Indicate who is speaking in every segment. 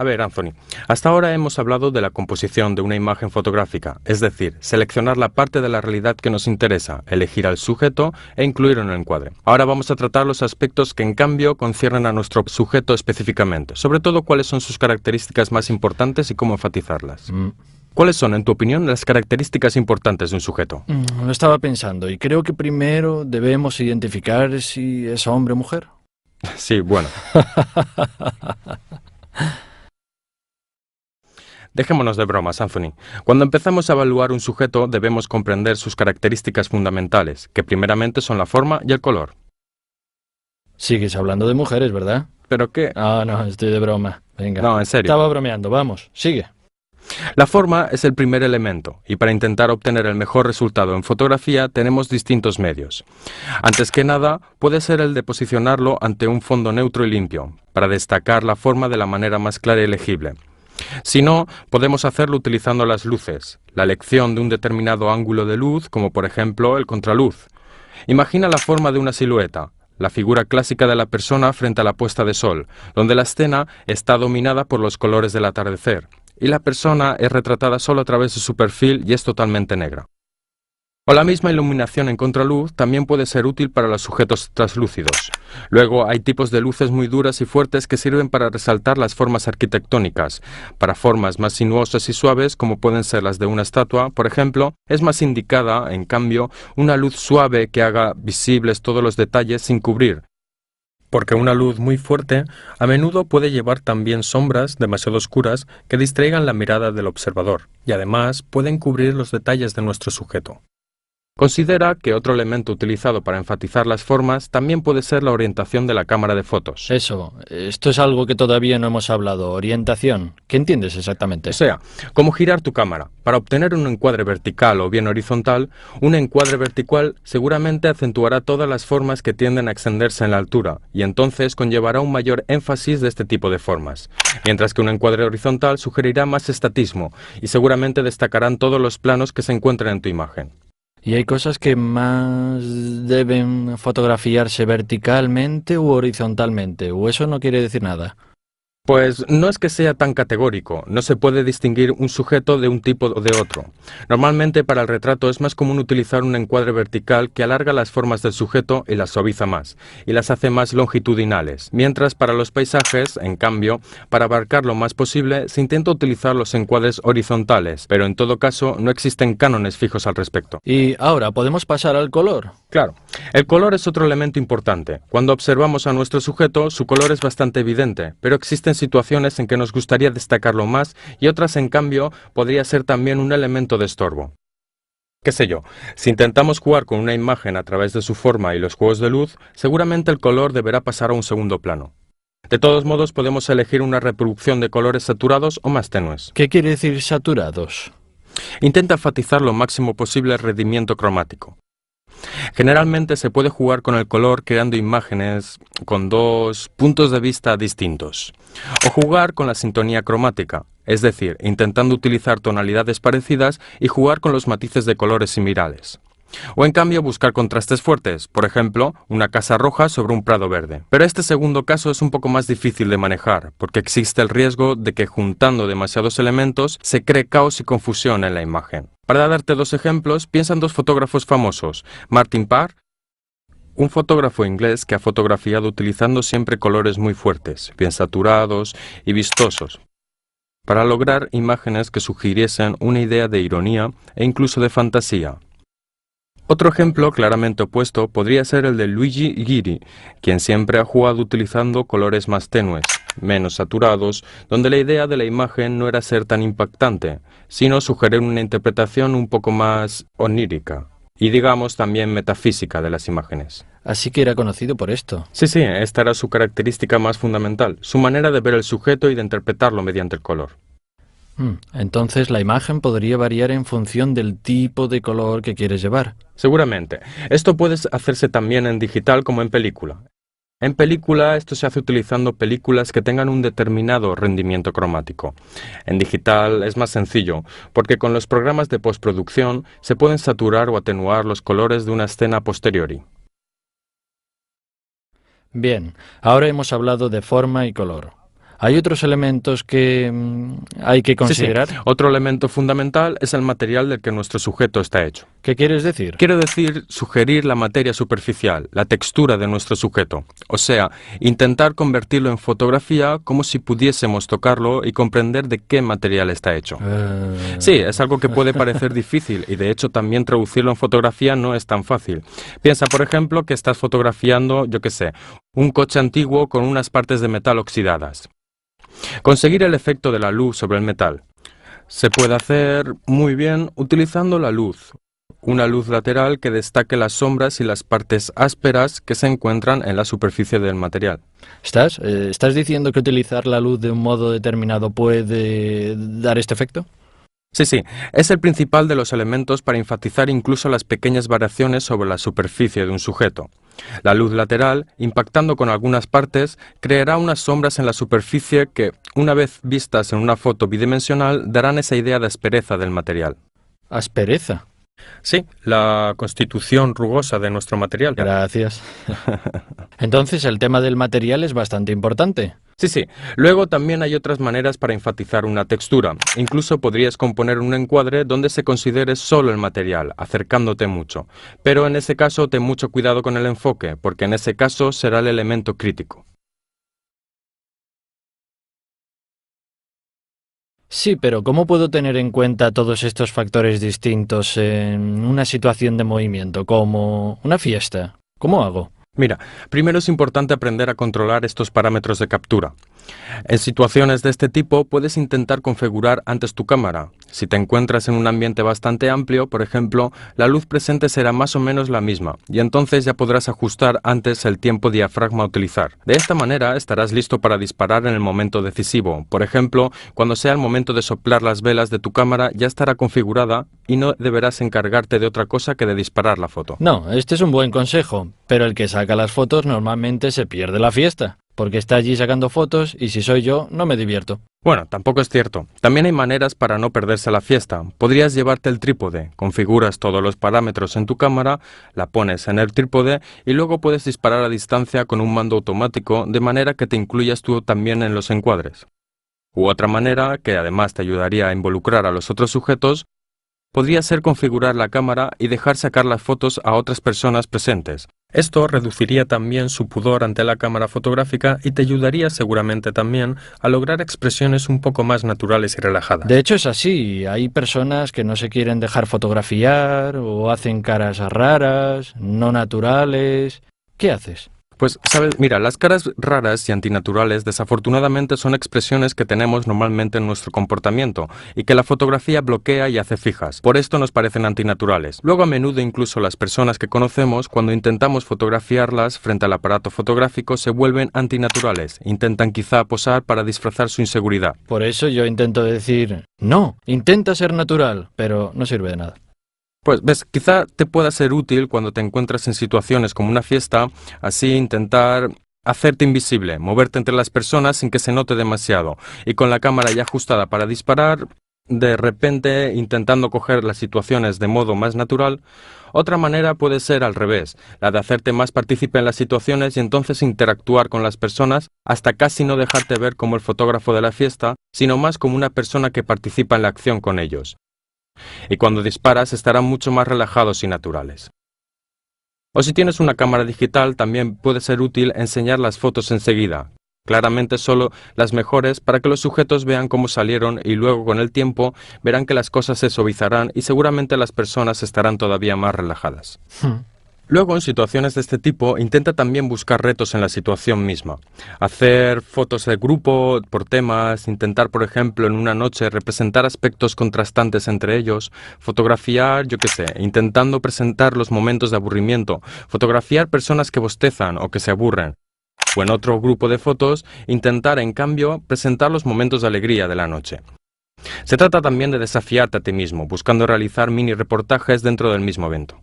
Speaker 1: A ver, Anthony, hasta ahora hemos hablado de la composición de una imagen fotográfica, es decir, seleccionar la parte de la realidad que nos interesa, elegir al sujeto e incluirlo en el encuadre. Ahora vamos a tratar los aspectos que en cambio conciernen a nuestro sujeto específicamente, sobre todo cuáles son sus características más importantes y cómo enfatizarlas. ¿Cuáles son, en tu opinión, las características importantes de un sujeto?
Speaker 2: Lo estaba pensando y creo que primero debemos identificar si es hombre o mujer.
Speaker 1: Sí, bueno. Dejémonos de bromas, Anthony. Cuando empezamos a evaluar un sujeto debemos comprender sus características fundamentales, que primeramente son la forma y el color.
Speaker 2: Sigues hablando de mujeres, ¿verdad?
Speaker 1: ¿Pero qué?
Speaker 2: Ah, no, estoy de broma. Venga.
Speaker 1: No, en serio.
Speaker 2: Estaba bromeando, vamos, sigue.
Speaker 1: La forma es el primer elemento, y para intentar obtener el mejor resultado en fotografía tenemos distintos medios. Antes que nada, puede ser el de posicionarlo ante un fondo neutro y limpio, para destacar la forma de la manera más clara y legible. Si no, podemos hacerlo utilizando las luces, la elección de un determinado ángulo de luz, como por ejemplo el contraluz. Imagina la forma de una silueta, la figura clásica de la persona frente a la puesta de sol, donde la escena está dominada por los colores del atardecer, y la persona es retratada solo a través de su perfil y es totalmente negra. O la misma iluminación en contraluz también puede ser útil para los sujetos translúcidos. Luego hay tipos de luces muy duras y fuertes que sirven para resaltar las formas arquitectónicas. Para formas más sinuosas y suaves, como pueden ser las de una estatua, por ejemplo, es más indicada, en cambio, una luz suave que haga visibles todos los detalles sin cubrir. Porque una luz muy fuerte a menudo puede llevar también sombras demasiado oscuras que distraigan la mirada del observador y además pueden cubrir los detalles de nuestro sujeto. Considera que otro elemento utilizado para enfatizar las formas también puede ser la orientación de la cámara de fotos.
Speaker 2: Esto es algo que todavía no hemos hablado. Orientación. ¿Qué entiendes exactamente?
Speaker 1: O sea, cómo girar tu cámara. Para obtener un encuadre vertical o bien horizontal, un encuadre vertical seguramente acentuará todas las formas que tienden a extenderse en la altura y entonces conllevará un mayor énfasis de este tipo de formas. Mientras que un encuadre horizontal sugerirá más estatismo y seguramente destacarán todos los planos que se encuentran en tu imagen.
Speaker 2: ¿Y hay cosas que más deben fotografiarse verticalmente u horizontalmente? ¿O eso no quiere decir nada?
Speaker 1: Pues no es que sea tan categórico, no se puede distinguir un sujeto de un tipo o de otro. Normalmente para el retrato es más común utilizar un encuadre vertical que alarga las formas del sujeto y las suaviza más, y las hace más longitudinales, mientras para los paisajes, en cambio, para abarcar lo más posible, se intenta utilizar los encuadres horizontales, pero en todo caso no existen cánones fijos al respecto.
Speaker 2: Y ahora, ¿podemos pasar al color?
Speaker 1: Claro, el color es otro elemento importante. Cuando observamos a nuestro sujeto, su color es bastante evidente, pero existen situaciones en que nos gustaría destacarlo más y otras, en cambio, podría ser también un elemento de estorbo. Qué sé yo, si intentamos jugar con una imagen a través de su forma y los juegos de luz, seguramente el color deberá pasar a un segundo plano. De todos modos, podemos elegir una reproducción de colores saturados o más tenues.
Speaker 2: ¿Qué quiere decir saturados?
Speaker 1: Intenta enfatizar lo máximo posible el rendimiento cromático. Generalmente se puede jugar con el color creando imágenes con dos puntos de vista distintos. O jugar con la sintonía cromática, es decir, intentando utilizar tonalidades parecidas y jugar con los matices de colores similares. O en cambio buscar contrastes fuertes, por ejemplo, una casa roja sobre un prado verde. Pero este segundo caso es un poco más difícil de manejar, porque existe el riesgo de que juntando demasiados elementos se cree caos y confusión en la imagen. Para darte dos ejemplos, piensa en dos fotógrafos famosos, Martin Parr, un fotógrafo inglés que ha fotografiado utilizando siempre colores muy fuertes, bien saturados y vistosos, para lograr imágenes que sugiriesen una idea de ironía e incluso de fantasía. Otro ejemplo claramente opuesto podría ser el de Luigi Ghiri, quien siempre ha jugado utilizando colores más tenues, menos saturados, donde la idea de la imagen no era ser tan impactante, sino sugerir una interpretación un poco más onírica y digamos también metafísica de las imágenes.
Speaker 2: Así que era conocido por esto.
Speaker 1: Sí, esta era su característica más fundamental, su manera de ver el sujeto y de interpretarlo mediante el color.
Speaker 2: Entonces la imagen podría variar en función del tipo de color que quieres llevar.
Speaker 1: Seguramente. Esto puede hacerse también en digital como en película. En película esto se hace utilizando películas que tengan un determinado rendimiento cromático. En digital es más sencillo, porque con los programas de postproducción se pueden saturar o atenuar los colores de una escena a posteriori.
Speaker 2: Bien, ahora hemos hablado de forma y color. ¿Hay otros elementos que hay que
Speaker 1: Sí,
Speaker 2: considerar?
Speaker 1: otro elemento fundamental es el material del que nuestro sujeto está hecho.
Speaker 2: ¿Qué quieres decir?
Speaker 1: Quiero decir, sugerir la materia superficial, la textura de nuestro sujeto. O sea, intentar convertirlo en fotografía como si pudiésemos tocarlo y comprender de qué material está hecho. Sí, es algo que puede parecer difícil y de hecho también traducirlo en fotografía no es tan fácil. Piensa, por ejemplo, que estás fotografiando, yo qué sé, un coche antiguo con unas partes de metal oxidadas. Conseguir el efecto de la luz sobre el metal se puede hacer muy bien utilizando la luz. Una luz lateral que destaque las sombras y las partes ásperas que se encuentran en la superficie del material.
Speaker 2: ¿Estás diciendo que utilizar la luz de un modo determinado puede dar este efecto?
Speaker 1: Sí, es el principal de los elementos para enfatizar incluso las pequeñas variaciones sobre la superficie de un sujeto. La luz lateral, impactando con algunas partes, creará unas sombras en la superficie que, una vez vistas en una foto bidimensional, darán esa idea de aspereza del material.
Speaker 2: Aspereza.
Speaker 1: Sí, la constitución rugosa de nuestro material.
Speaker 2: Gracias. Entonces el tema del material es bastante importante.
Speaker 1: Sí. Luego también hay otras maneras para enfatizar una textura. Incluso podrías componer un encuadre donde se considere solo el material, acercándote mucho. Pero en ese caso ten mucho cuidado con el enfoque, porque en ese caso será el elemento crítico.
Speaker 2: Sí, pero ¿cómo puedo tener en cuenta todos estos factores distintos en una situación de movimiento, como una fiesta? ¿Cómo hago?
Speaker 1: Mira, primero es importante aprender a controlar estos parámetros de captura. En situaciones de este tipo puedes intentar configurar antes tu cámara. Si te encuentras en un ambiente bastante amplio, por ejemplo, la luz presente será más o menos la misma, y entonces ya podrás ajustar antes el tiempo diafragma a utilizar. De esta manera estarás listo para disparar en el momento decisivo. Por ejemplo, cuando sea el momento de soplar las velas de tu cámara ya estará configurada y no deberás encargarte de otra cosa que de disparar la foto.
Speaker 2: No, este es un buen consejo, pero el que saca las fotos normalmente se pierde la fiesta, porque está allí sacando fotos y si soy yo no me divierto.
Speaker 1: Bueno, tampoco es cierto. También hay maneras para no perderse la fiesta. Podrías llevarte el trípode, configuras todos los parámetros en tu cámara, la pones en el trípode y luego puedes disparar a distancia con un mando automático de manera que te incluyas tú también en los encuadres. U otra manera, que además te ayudaría a involucrar a los otros sujetos, podría ser configurar la cámara y dejar sacar las fotos a otras personas presentes. Esto reduciría también su pudor ante la cámara fotográfica y te ayudaría seguramente también a lograr expresiones un poco más naturales y relajadas.
Speaker 2: De hecho es así, hay personas que no se quieren dejar fotografiar o hacen caras raras, no naturales. ¿Qué haces?
Speaker 1: Pues, sabes, mira, las caras raras y antinaturales desafortunadamente son expresiones que tenemos normalmente en nuestro comportamiento y que la fotografía bloquea y hace fijas. Por esto nos parecen antinaturales. Luego a menudo incluso las personas que conocemos, cuando intentamos fotografiarlas frente al aparato fotográfico, se vuelven antinaturales. Intentan quizá posar para disfrazar su inseguridad.
Speaker 2: Por eso yo intento decir, no, intenta ser natural, pero no sirve de nada.
Speaker 1: Pues ves, quizá te pueda ser útil cuando te encuentras en situaciones como una fiesta, así intentar hacerte invisible, moverte entre las personas sin que se note demasiado, y con la cámara ya ajustada para disparar, de repente intentando coger las situaciones de modo más natural. Otra manera puede ser al revés, la de hacerte más partícipe en las situaciones y entonces interactuar con las personas hasta casi no dejarte ver como el fotógrafo de la fiesta, sino más como una persona que participa en la acción con ellos. Y cuando disparas estarán mucho más relajados y naturales. O si tienes una cámara digital también puede ser útil enseñar las fotos enseguida, claramente solo las mejores para que los sujetos vean cómo salieron y luego con el tiempo verán que las cosas se suavizarán y seguramente las personas estarán todavía más relajadas. Luego, en situaciones de este tipo, intenta también buscar retos en la situación misma. Hacer fotos de grupo, por temas, intentar, por ejemplo, en una noche representar aspectos contrastantes entre ellos, fotografiar, yo qué sé, intentando presentar los momentos de aburrimiento, fotografiar personas que bostezan o que se aburren. O en otro grupo de fotos, intentar, en cambio, presentar los momentos de alegría de la noche. Se trata también de desafiarte a ti mismo, buscando realizar mini reportajes dentro del mismo evento.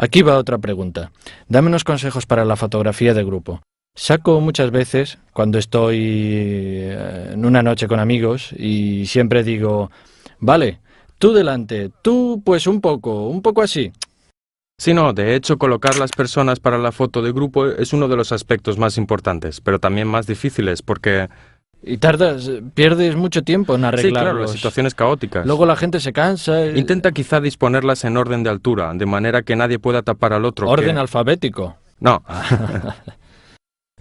Speaker 2: Aquí va otra pregunta. Dame unos consejos para la fotografía de grupo. Saco muchas veces cuando estoy en una noche con amigos y siempre digo, vale, tú delante, tú pues un poco así.
Speaker 1: Sí, no, de hecho colocar las personas para la foto de grupo es uno de los aspectos más importantes, pero también más difíciles porque
Speaker 2: Y pierdes mucho tiempo en
Speaker 1: Sí, claro, las
Speaker 2: arreglarlos.
Speaker 1: situaciones caóticas.
Speaker 2: Luego la gente se cansa.
Speaker 1: Intenta quizá disponerlas en orden de altura, de manera que nadie pueda tapar al otro.
Speaker 2: Orden alfabético.
Speaker 1: No.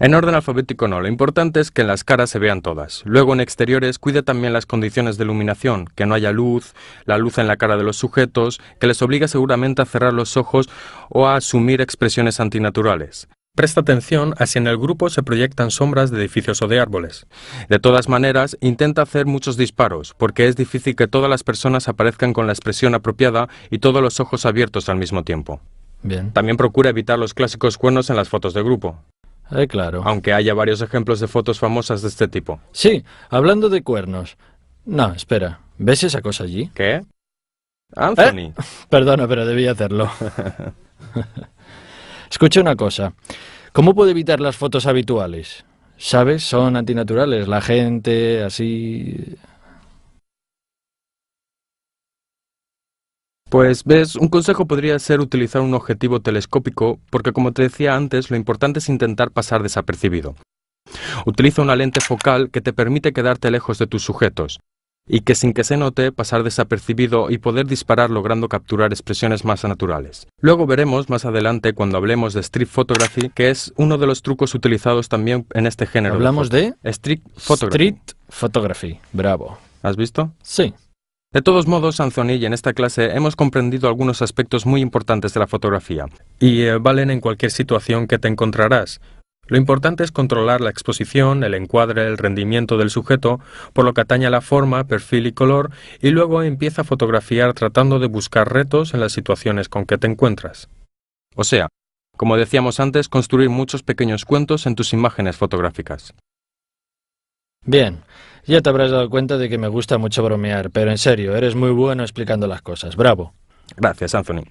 Speaker 1: En orden alfabético no, lo importante es que en las caras se vean todas. Luego en exteriores cuida también las condiciones de iluminación, que no haya luz, la luz en la cara de los sujetos, que les obliga seguramente a cerrar los ojos o a asumir expresiones antinaturales. Presta atención a si en el grupo se proyectan sombras de edificios o de árboles. De todas maneras, intenta hacer muchos disparos, porque es difícil que todas las personas aparezcan con la expresión apropiada y todos los ojos abiertos al mismo tiempo.
Speaker 2: Bien.
Speaker 1: También procura evitar los clásicos cuernos en las fotos de grupo,
Speaker 2: Claro.
Speaker 1: aunque haya varios ejemplos de fotos famosas de este tipo.
Speaker 2: Sí, hablando de cuernos. No, espera. ¿Ves esa cosa allí?
Speaker 1: ¿Qué? Anthony.
Speaker 2: Perdona, pero debía hacerlo. Escucha una cosa. ¿Cómo puedo evitar las fotos habituales? ¿Sabes? Son antinaturales. La gente, así...
Speaker 1: Pues ves, un consejo podría ser utilizar un objetivo telescópico, porque como te decía antes, lo importante es intentar pasar desapercibido. Utiliza una lente focal que te permite quedarte lejos de tus sujetos, y que sin que se note pasar desapercibido y poder disparar logrando capturar expresiones más naturales. Luego veremos más adelante cuando hablemos de street photography, que es uno de los trucos utilizados también en este género.
Speaker 2: ¿Hablamos de?
Speaker 1: Street photography.
Speaker 2: Street photography. Bravo.
Speaker 1: ¿Has visto?
Speaker 2: Sí.
Speaker 1: De todos modos, Anthony, y en esta clase hemos comprendido algunos aspectos muy importantes de la fotografía, y valen en cualquier situación que te encontrarás. Lo importante es controlar la exposición, el encuadre, el rendimiento del sujeto, por lo que atañe a la forma, perfil y color, y luego empieza a fotografiar tratando de buscar retos en las situaciones con que te encuentras. O sea, como decíamos antes, construir muchos pequeños cuentos en tus imágenes fotográficas.
Speaker 2: Bien. Ya te habrás dado cuenta de que me gusta mucho bromear, pero en serio, eres muy bueno explicando las cosas. Bravo.
Speaker 1: Gracias, Anthony.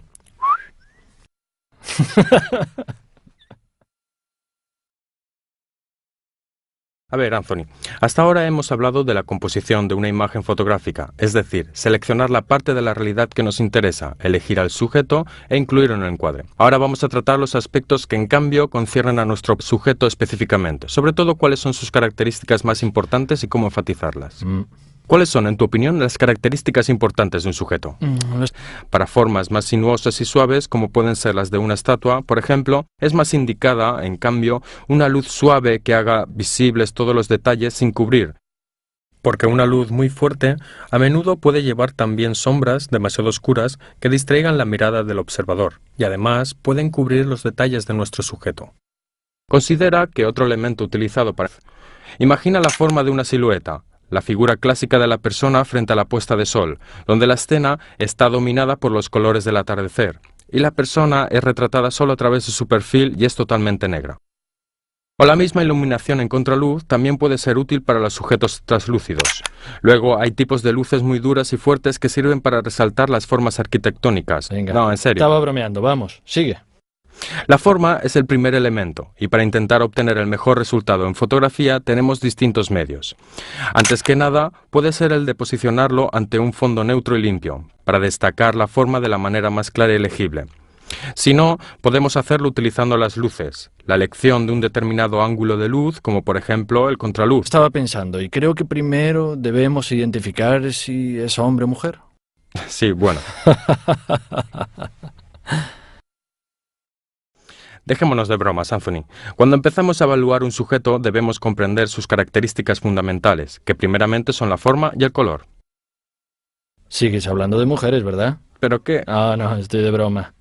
Speaker 1: A ver, Anthony, hasta ahora hemos hablado de la composición de una imagen fotográfica, es decir, seleccionar la parte de la realidad que nos interesa, elegir al sujeto e incluirlo en el encuadre. Ahora vamos a tratar los aspectos que en cambio conciernen a nuestro sujeto específicamente, sobre todo cuáles son sus características más importantes y cómo enfatizarlas. ¿Cuáles son, en tu opinión, las características importantes de un sujeto? Para formas más sinuosas y suaves, como pueden ser las de una estatua, por ejemplo, es más indicada, en cambio, una luz suave que haga visibles todos los detalles sin cubrir, porque una luz muy fuerte a menudo puede llevar también sombras demasiado oscuras que distraigan la mirada del observador, y además pueden cubrir los detalles de nuestro sujeto. Considera que otro elemento utilizado para... Imagina la forma de una silueta, la figura clásica de la persona frente a la puesta de sol, donde la escena está dominada por los colores del atardecer, y la persona es retratada solo a través de su perfil y es totalmente negra. O la misma iluminación en contraluz también puede ser útil para los sujetos translúcidos. Luego hay tipos de luces muy duras y fuertes que sirven para resaltar las formas arquitectónicas.
Speaker 2: Venga.
Speaker 1: No, en serio.
Speaker 2: Estaba bromeando, vamos, sigue.
Speaker 1: La forma es el primer elemento, y para intentar obtener el mejor resultado en fotografía tenemos distintos medios. Antes que nada, puede ser el de posicionarlo ante un fondo neutro y limpio, para destacar la forma de la manera más clara y legible. Si no, podemos hacerlo utilizando las luces, la elección de un determinado ángulo de luz, como por ejemplo el contraluz.
Speaker 2: Estaba pensando, y creo que primero debemos identificar si es hombre o mujer.
Speaker 1: Sí, bueno. Dejémonos de bromas, Anthony. Cuando empezamos a evaluar un sujeto debemos comprender sus características fundamentales, que primeramente son la forma y el color.
Speaker 2: Sigues hablando de mujeres, ¿verdad?
Speaker 1: ¿Pero qué?
Speaker 2: Ah, no, estoy de broma.